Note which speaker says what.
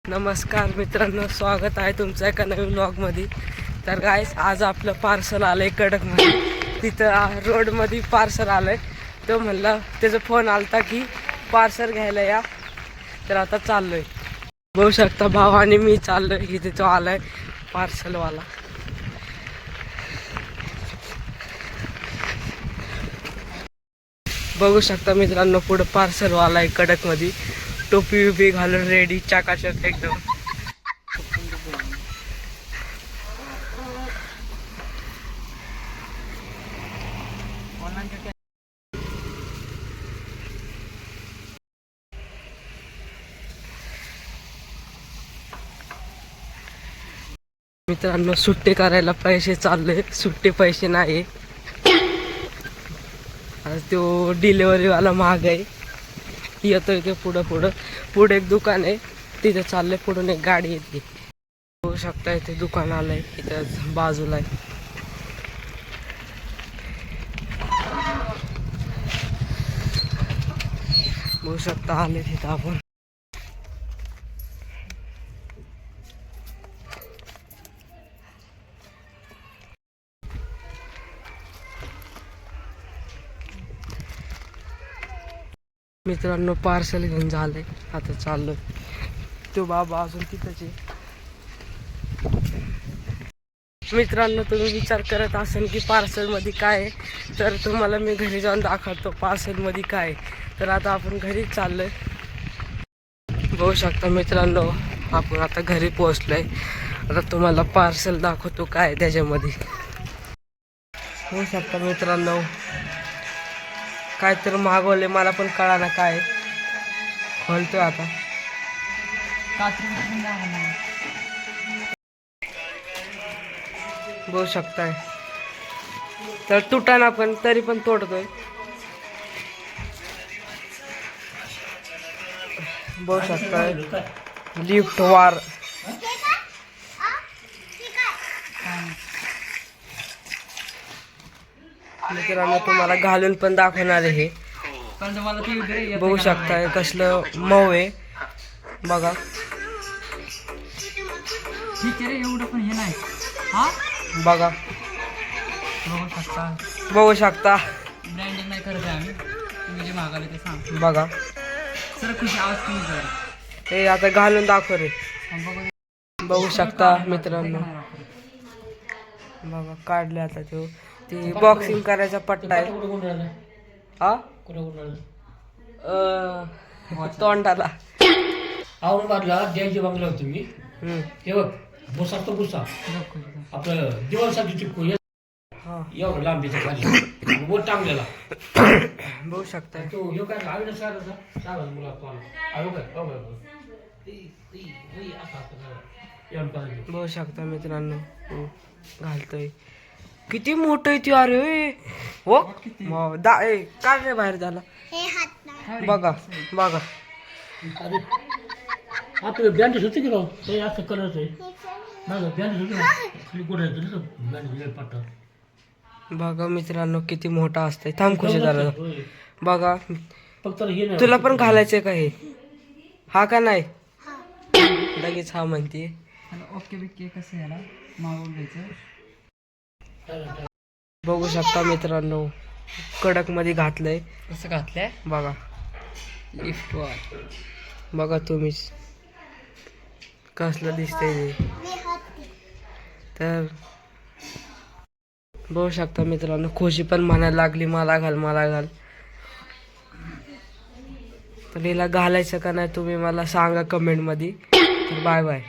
Speaker 1: नमस्कार मित्रांनो, स्वागत आहे तुमचं एका नवीन व्लॉगमध्ये. तर गाईस, आज आपलं पार्सल आलं आहे कडकमध्ये. तिथं रोडमध्ये पार्सल आलं आहे. तो म्हणला, त्याचा फोन आलता की पार्सल घ्यायला या. तर आता चाललो आहे. बघू शकता भाऊ आणि मी चाललो आहे. इथे तो आला आहे पार्सलवाला. बघू शकता मित्रांनो, पुढं पार्सलवाला आहे कडकमध्ये. टोपी उभी घालून रेडी, चाकाचक एकदम. मित्रांनो, सुट्टे करायला पैसे चालले, सुट्टे पैसे नाही. आता तो डिलेवरीवाला महाग आहे. येतोय ते पुढे एक दुकान आहे, तिथे चाललंय. पुढून एक गाडी येते. बघू शकता इथे दुकान आलंय, इथं बाजूला आहे. बघू शकता आले तिथं आपण. मित्रांनो, पार्सल घेऊन झालंय, आता चाललोय. तो बाबा अजून तिथंच आहे. मित्रांनो, तुम्ही विचार करत असाल की पार्सल मध्ये काय आहे, तर तुम्हाला मी घरी जाऊन दाखवतो पार्सल मध्ये काय आहे. तर आता आपण घरी चाललोय. बघू शकता मित्रांनो, आपण आता घरी पोहोचलोय. आता तुम्हाला पार्सल दाखवतो काय आहे त्याच्यामध्ये. बघू शकता मित्रांनो, काय तर मागवले, मला पण कळाना काय. खोलतोय आता. बघू शकताय, तर तुटाना पण तरी पण तोडतोय. बघू शकताय, लिफ्ट वार. मित्रांनो, तुम्हाला घालून पण दाखवणार आहे. बघू शकताय कसलं मऊ आहे बघा.
Speaker 2: एवढं पण हे नाही.
Speaker 1: बघा, बघू शकता.
Speaker 2: ब्रँडिंग नाही करत आहे आम्ही. तुम्ही जे मागाले ते सांग.
Speaker 1: बघा,
Speaker 2: सर खुशी आवाज कमी कर.
Speaker 1: हे आता घालून दाखव रे. बघू शकता मित्रांनो, बघा काढले आता. तो ती बॉक्सिंग करायचा पट्टा आहे. हा, तोंडाला
Speaker 3: औरंगाबादला बाजला जयजी बंगला होती मी. हे बघ, भुसा तो भुसा आपलं दिवसाची चिपकू एवढं लांबीचा खाली बोट टांगलेला.
Speaker 1: बघू शकताय.
Speaker 3: तो हे काय लावी नसा मुला
Speaker 1: बघू शकता मित्रांनो, घालतोय. किती मोठं आहे ती. अरे हो, काय रे बाहेर झाला. बघा बघा,
Speaker 3: आता बँडेज होते की राव, ते असं कलरच आहे. बँडेज होते ना खाली कुठे बँडेज पट्टा.
Speaker 1: बघा मित्रांनो, किती मोठा असतंय. थांब खुशी झाला. बघा,
Speaker 3: फक्त हे नाही.
Speaker 1: तुला पण घालायचंय का हे? हा का नाही? लगेच हा म्हणते.
Speaker 2: ओके बिके कसं याला मागवून घ्यायचं.
Speaker 1: बघू शकता मित्रांनो, कडक मध्ये घातलंय.
Speaker 2: कसं घातलंय
Speaker 1: बघा,
Speaker 2: लिफ्ट वर.
Speaker 1: बघा तुम्हीच कसलं दिसतंय ते. तर बघू शकता मित्रांनो, खुशी पण म्हणायला लागली मला घाल मला घाल. तर हिला घालायचं का नाही तुम्ही मला सांगा कमेंट मध्ये. तर बाय बाय.